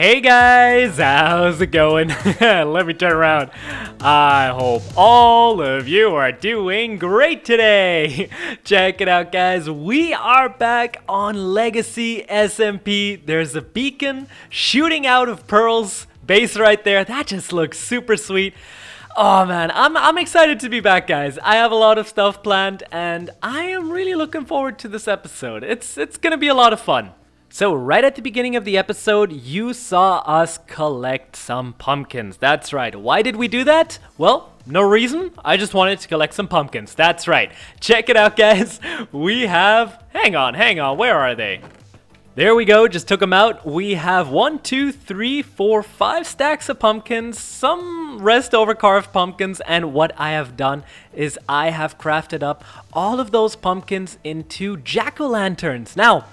Hey guys, how's it going? Let me turn around. I hope all of you are doing great today. Check it out, guys. We are back on Legacy SMP. There's a beacon shooting out of pearls base right there. That just looks super sweet. Oh man, I'm excited to be back, guys. I have a lot of stuff planned and I am really looking forward to this episode. It's gonna be a lot of fun. So right at the beginning of the episode, you saw us collect some pumpkins. That's right. Why did we do that? Well, no reason. I just wanted to collect some pumpkins. That's right. Check it out, guys. We have... Hang on. Where are they? There we go. Just took them out. We have 1, 2, 3, 4, 5 stacks of pumpkins, some rest over carved pumpkins, and what I have done is I have crafted up all of those pumpkins into jack-o'-lanterns. Now,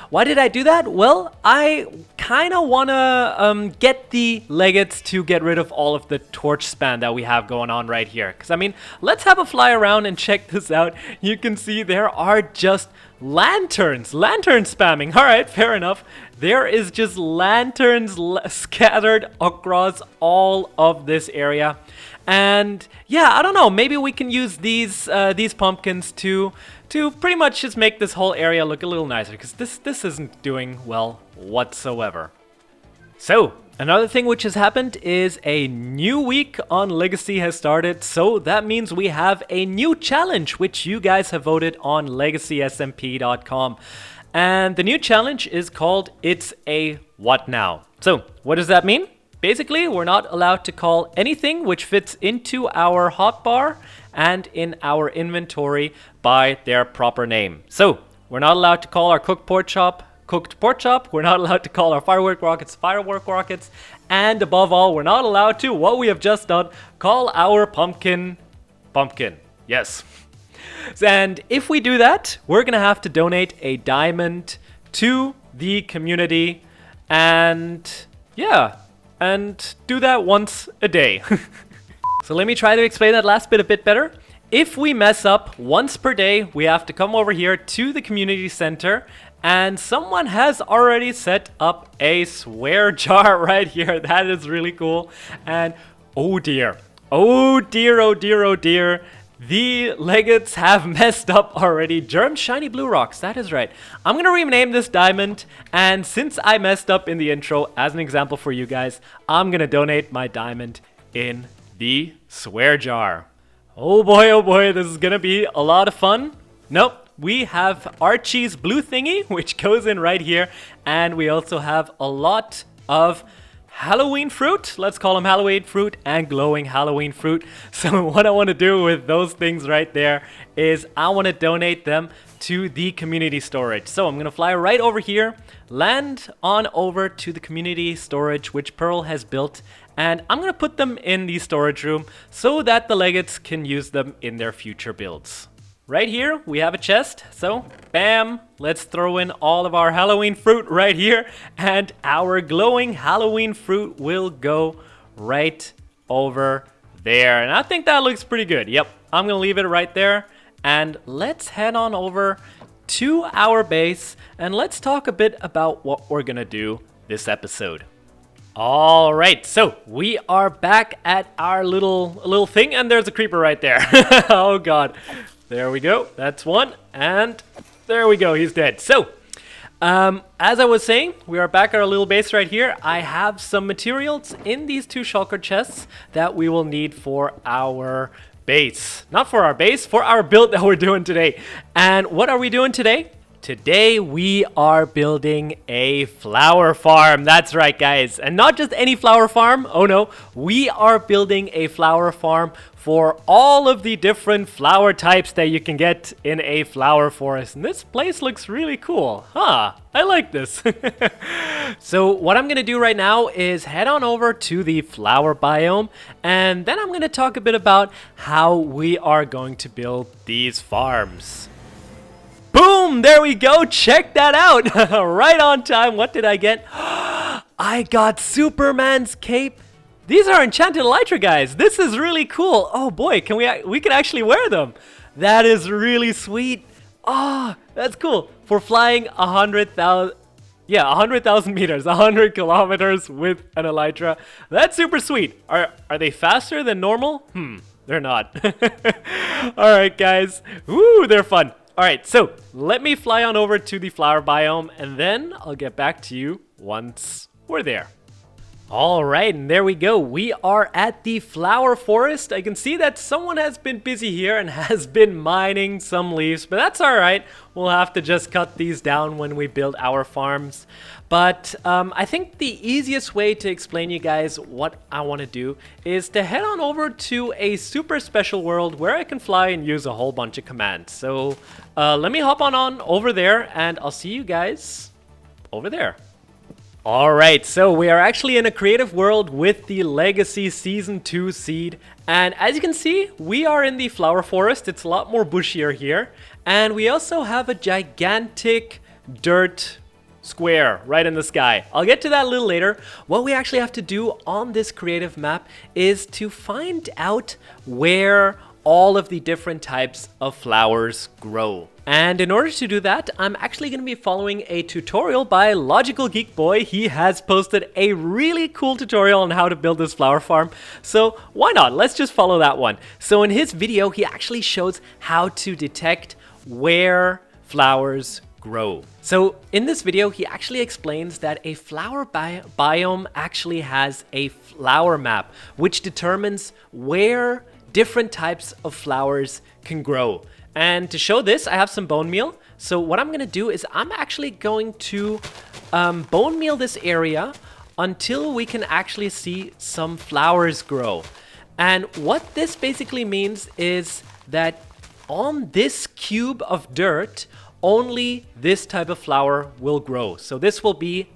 why did I do that? Well, I kind of want to get the Legates to get rid of all of the torch spam that we have going on right here. Because, I mean, let's have a fly around and check this out. You can see there are just lantern spamming. All right, fair enough. There is just lanterns scattered across all of this area. And yeah, I don't know, maybe we can use these pumpkins to pretty much just make this whole area look a little nicer, because this isn't doing well whatsoever. So, another thing which has happened is a new week on Legacy has started, so that means we have a new challenge which you guys have voted on LegacySMP.com. And the new challenge is called It's a What Now? So, what does that mean? Basically, we're not allowed to call anything which fits into our hotbar and in our inventory by their proper name. So, we're not allowed to call our cooked pork chop. We're not allowed to call our firework rockets. And above all, we're not allowed to, what we have just done, call our pumpkin. Yes. And if we do that, we're gonna have to donate a diamond to the community. And yeah. And do that once a day. So let me try to explain that last bit a bit better. If we mess up once per day, we have to come over here to the community center, and someone has already set up a swear jar right here. That is really cool. And oh dear, the Legates have messed up already. Germ shiny blue rocks, that is right. I'm gonna rename this diamond, and since I messed up in the intro, as an example for you guys, I'm gonna donate my diamond in the swear jar. Oh boy, this is gonna be a lot of fun. Nope, we have Archie's blue thingy, which goes in right here, and we also have a lot of Halloween fruit, let's call them Halloween fruit and glowing Halloween fruit. So what I want to do with those things right there is I want to donate them to the community storage. So I'm going to fly right over here, land on over to the community storage which Pearl has built, and I'm going to put them in the storage room so that the Legates can use them in their future builds. Right here, we have a chest, so bam, let's throw in all of our Halloween fruit right here, and our glowing Halloween fruit will go right over there, and I think that looks pretty good. Yep, I'm gonna leave it right there, and let's head on over to our base, and let's talk a bit about what we're gonna do this episode. All right, so we are back at our little thing, and there's a creeper right there. Oh god. There we go, that's one, and there we go, he's dead. So, as I was saying, we are back at our little base right here. I have some materials in these 2 shulker chests that we will need for our base. Not for our base, for our build that we're doing today. And what are we doing today? Today we are building a flower farm. That's right, guys. And not just any flower farm. Oh no, we are building a flower farm for all of the different flower types that you can get in a flower forest. And this place looks really cool. Huh, I like this. So what I'm gonna do right now is head on over to the flower biome, and then I'm gonna talk a bit about how we are going to build these farms. Boom! There we go! Check that out! Right on time. What did I get? I got Superman's cape. These are enchanted elytra, guys. This is really cool. Oh boy, we can actually wear them. That is really sweet. Oh, that's cool. For flying 100,000. Yeah, 100,000 meters, 100 kilometers with an elytra. That's super sweet. Are they faster than normal? They're not. All right, guys. Woo, they're fun. All right, so let me fly on over to the flower biome, and then I'll get back to you once we're there. All right, and there we go. We are at the flower forest. I can see that someone has been busy here and has been mining some leaves, but that's all right. We'll have to just cut these down when we build our farms. But I think the easiest way to explain you guys what I want to do is to head on over to a super special world where I can fly and use a whole bunch of commands. So let me hop on over there, and I'll see you guys over there. Alright, so we are actually in a creative world with the Legacy Season 2 seed, and as you can see, we are in the flower forest. It's a lot more bushier here, and we also have a gigantic dirt square right in the sky. I'll get to that a little later. What we actually have to do on this creative map is to find out where all of the different types of flowers grow. And in order to do that, I'm actually going to be following a tutorial by Logical Geek Boy. He has posted a really cool tutorial on how to build this flower farm. So why not? Let's just follow that one. So in his video, he actually shows how to detect where flowers grow. So in this video, he actually explains that a flower biome actually has a flower map, which determines where different types of flowers can grow. And to show this, I have some bone meal. So what I'm going to do is I'm actually going to bone meal this area until we can actually see some flowers grow. And what this basically means is that on this cube of dirt, only this type of flower will grow. So this will be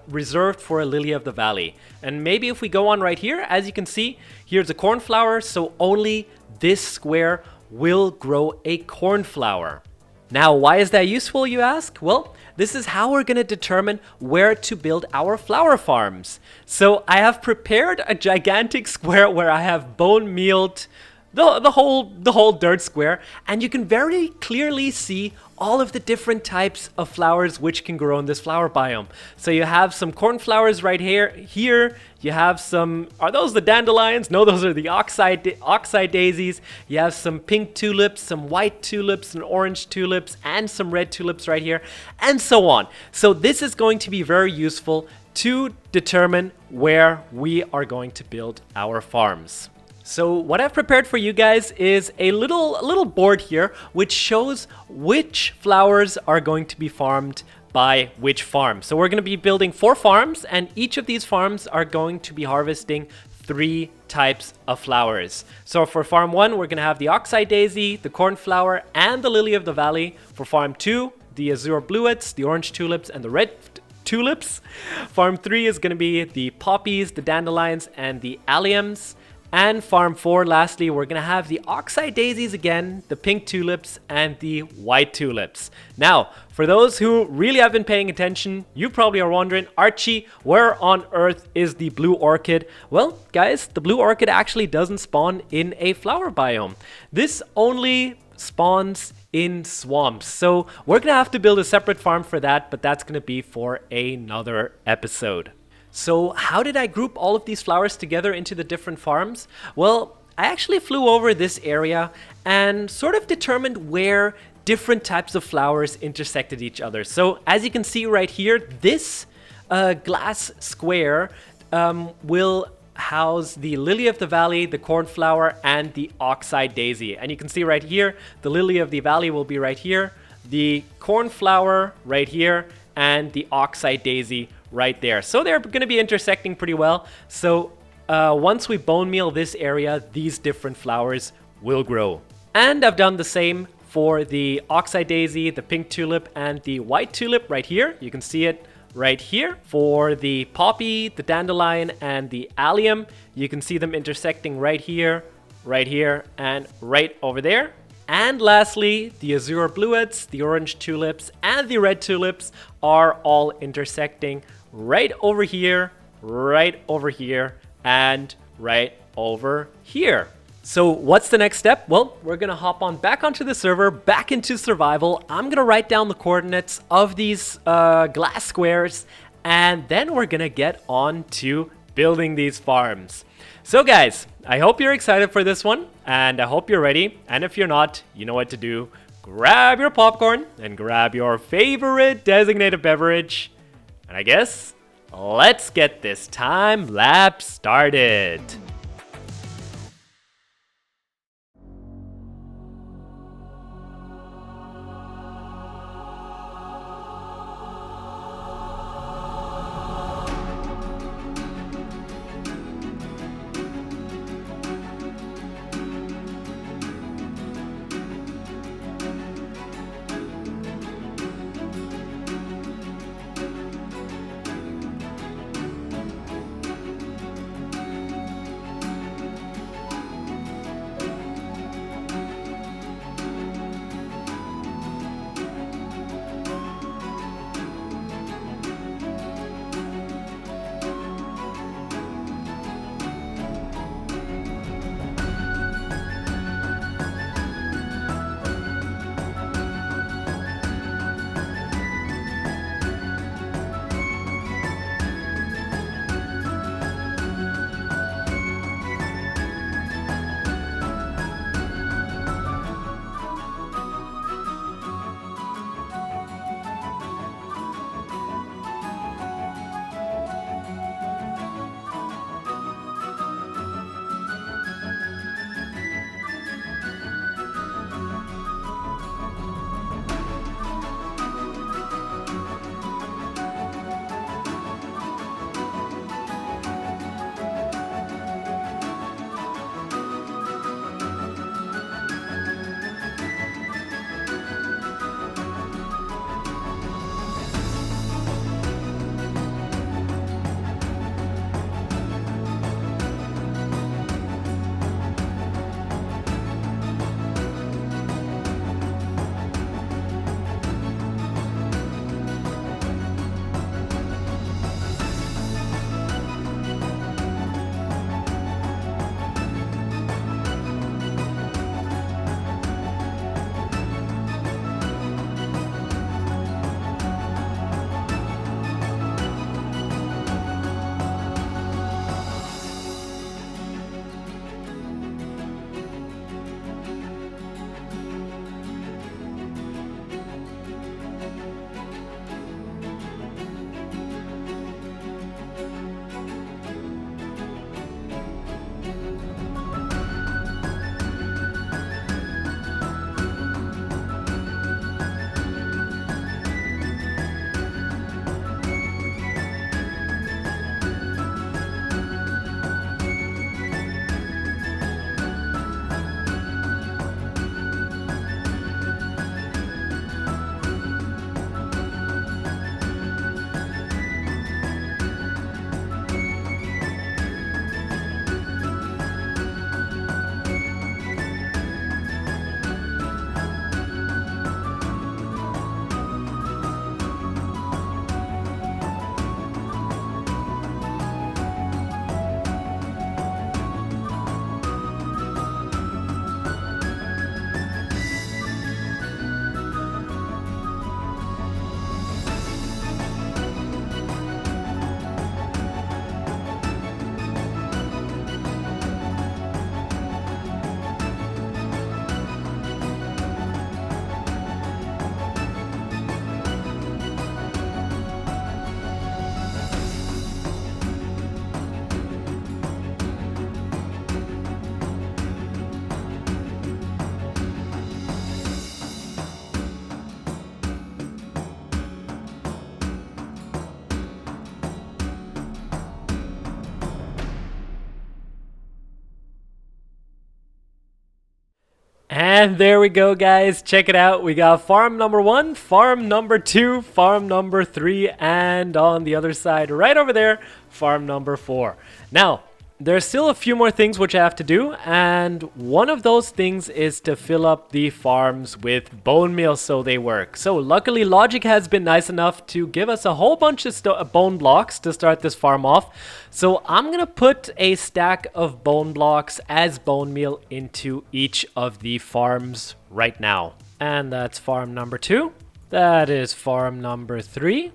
reserved for a lily of the valley. And maybe if we go on right here, as you can see, here's a cornflower. So only this square will grow a cornflower. Now, why is that useful, you ask? Well, this is how we're going to determine where to build our flower farms. So I have prepared a gigantic square where I have bone mealed the whole dirt square, and you can very clearly see all of the different types of flowers which can grow in this flower biome. So you have some cornflowers right here. You have some, are those the dandelions? No, those are the oxeye daisies. You have some pink tulips, some white tulips, and orange tulips, and some red tulips right here, and so on. So this is going to be very useful to determine where we are going to build our farms. So what I've prepared for you guys is a little board here which shows which flowers are going to be farmed by which farm. So we're going to be building 4 farms, and each of these farms are going to be harvesting 3 types of flowers. So for farm 1, we're going to have the oxeye daisy, the cornflower, and the lily of the valley. For farm 2, the azure bluets, the orange tulips, and the red tulips. Farm 3 is going to be the poppies, the dandelions, and the alliums. And farm 4, lastly, we're going to have the oxeye daisies again, the pink tulips, and the white tulips. Now, for those who really have been paying attention, you probably are wondering, Archie, where on earth is the blue orchid? Well, guys, the blue orchid actually doesn't spawn in a flower biome. This only spawns in swamps. So we're going to have to build a separate farm for that, but that's going to be for another episode. So how did I group all of these flowers together into the different farms? Well, I actually flew over this area and sort of determined where different types of flowers intersected each other. So as you can see right here, this glass square will house the lily of the valley, the cornflower, and the oxeye daisy. And you can see right here, the lily of the valley will be right here, the cornflower right here, and the oxeye daisy right there. So they're going to be intersecting pretty well. So once we bone meal this area, these different flowers will grow. And I've done the same for the oxeye daisy, the pink tulip, and the white tulip right here. You can see it right here. For the poppy, the dandelion, and the allium, you can see them intersecting right here, and right over there. And lastly, the azure bluets, the orange tulips, and the red tulips are all intersecting right over here, and right over here. So what's the next step? Well, we're gonna hop on back onto the server, back into survival. I'm gonna write down the coordinates of these glass squares, and then we're gonna get on to building these farms. So guys, I hope you're excited for this one, and I hope you're ready. And if you're not, you know what to do. Grab your popcorn and grab your favorite designated beverage. And I guess, let's get this time lapse started. And there we go, guys. Check it out. We got farm number 1, farm number 2, farm number 3, and on the other side, right over there, farm number 4. Now, there's still a few more things which I have to do, and one of those things is to fill up the farms with bone meal so they work. So luckily Logic has been nice enough to give us a whole bunch of bone blocks to start this farm off. So I'm gonna put a stack of bone blocks as bone meal into each of the farms right now. And that's farm number 2. That is farm number 3.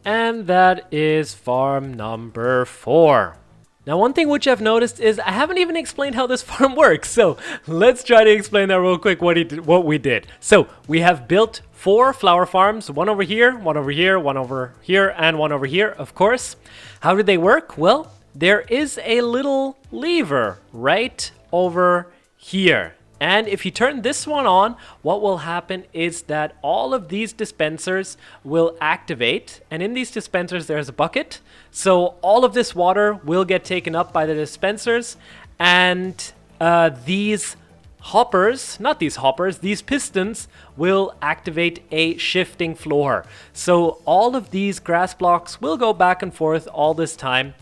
And that is farm number 4. Now, one thing which I've noticed is I haven't even explained how this farm works. So let's try to explain that real quick, what we did. So we have built 4 flower farms, one over here, one over here, one over here, and one over here, of course. How did they work? Well, there is a little lever right over here. And if you turn this one on, what will happen is that all of these dispensers will activate. And in these dispensers, there's a bucket. So all of this water will get taken up by the dispensers. And these pistons will activate a shifting floor. So all of these grass blocks will go back and forth all this time.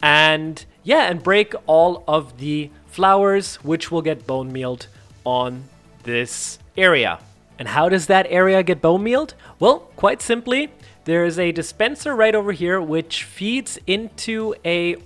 And yeah, and break all of the flowers, which will get bone mealed on this area. And how does that area get bone mealed? Well, quite simply, there is a dispenser right over here which feeds into a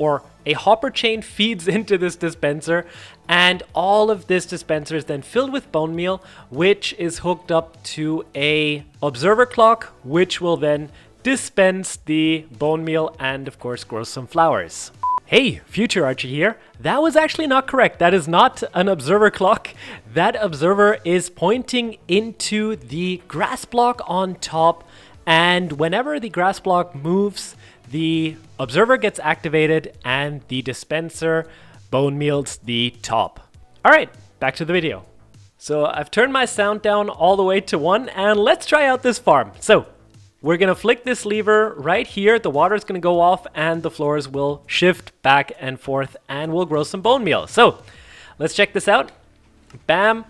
hopper chain feeds into this dispenser, and all of this dispenser is then filled with bone meal, which is hooked up to a observer clock, which will then dispense the bone meal and of course grow some flowers. Hey, Future Archie here. That was actually not correct. That is not an observer clock. That observer is pointing into the grass block on top, and whenever the grass block moves, the observer gets activated and the dispenser bone meals the top. All right, back to the video. So I've turned my sound down all the way to 1, and let's try out this farm. So we're gonna flick this lever right here, the water is gonna go off and the floors will shift back and forth and we'll grow some bone meal. So let's check this out. Bam,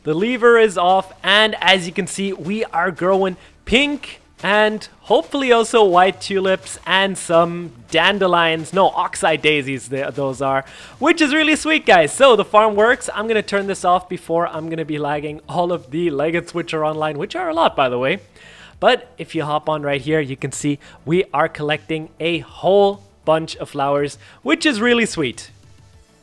the lever is off, and as you can see, we are growing pink and hopefully also white tulips and some dandelions, no, oxeye daisies those are, which is really sweet, guys. So the farm works. I'm gonna turn this off before I'm gonna be lagging all of the Legates which are online, which are a lot by the way. But if you hop on right here, you can see we are collecting a whole bunch of flowers, which is really sweet.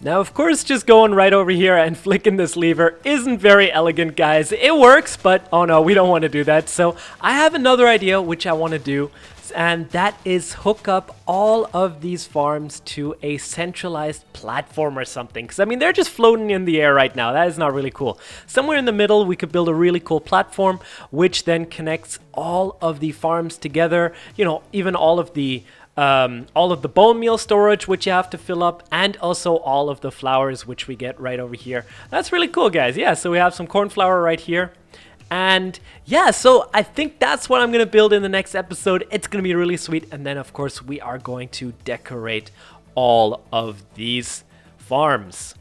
Now, of course, just going right over here and flicking this lever isn't very elegant, guys. It works, but oh no, we don't want to do that. So I have another idea which I want to do, and that is hook up all of these farms to a centralized platform or something. Because I mean, they're just floating in the air right now. That is not really cool. Somewhere in the middle, we could build a really cool platform, which then connects all of the farms together. You know, even all of the bone meal storage, which you have to fill up, and also all of the flowers, which we get right over here. That's really cool, guys. Yeah, so we have some cornflower right here. And yeah, so I think that's what I'm going to build in the next episode. It's going to be really sweet. And then, of course, we are going to decorate all of these farms.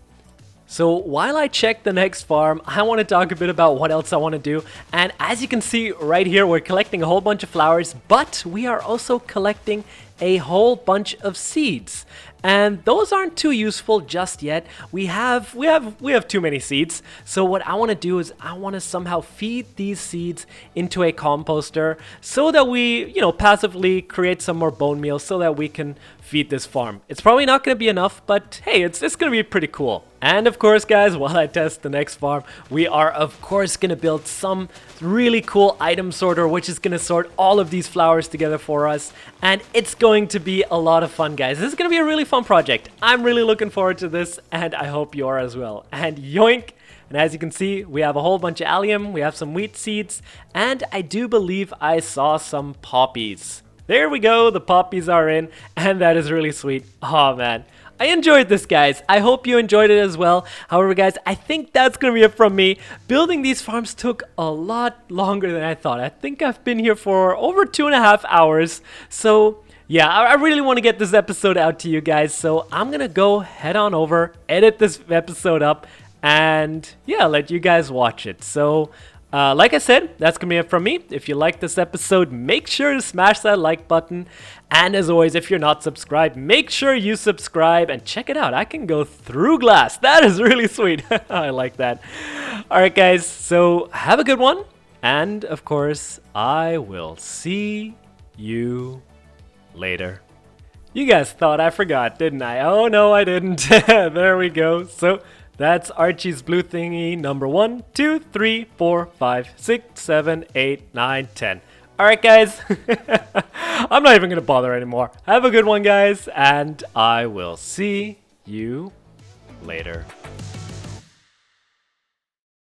So while I check the next farm, I want to talk a bit about what else I want to do. And as you can see right here, we're collecting a whole bunch of flowers, but we are also collecting a whole bunch of seeds. And those aren't too useful just yet. We have too many seeds. So what I want to do is I want to somehow feed these seeds into a composter so that we, you know, passively create some more bone meal so that we can feed this farm. It's probably not going to be enough, but hey, it's going to be pretty cool. And of course, guys, while I test the next farm, we are of course going to build some really cool item sorter, which is going to sort all of these flowers together for us. And it's going to be a lot of fun, guys. This is going to be a really fun project. I'm really looking forward to this, and I hope you are as well. And yoink! And as you can see, we have a whole bunch of allium, we have some wheat seeds, and I do believe I saw some poppies. There we go, the poppies are in, and that is really sweet. Oh man, I enjoyed this, guys. I hope you enjoyed it as well. However, guys, I think that's gonna be it from me. Building these farms took a lot longer than I thought. I think I've been here for over 2.5 hours. So yeah, I really want to get this episode out to you guys. So I'm gonna go head on over, edit this episode up, and yeah, let you guys watch it. So Like I said, that's gonna be it from me. If you like this episode, make sure to smash that like button. And as always, if you're not subscribed, make sure you subscribe and check it out. I can go through glass. That is really sweet. I like that. Alright guys, so have a good one. And of course, I will see you later. You guys thought I forgot, didn't I? Oh no, I didn't. There we go. So that's Archie's blue thingy number 1, 2, 3, 4, 5, 6, 7, 8, 9, 10. Alright guys, I'm not even going to bother anymore. Have a good one guys, and I will see you later.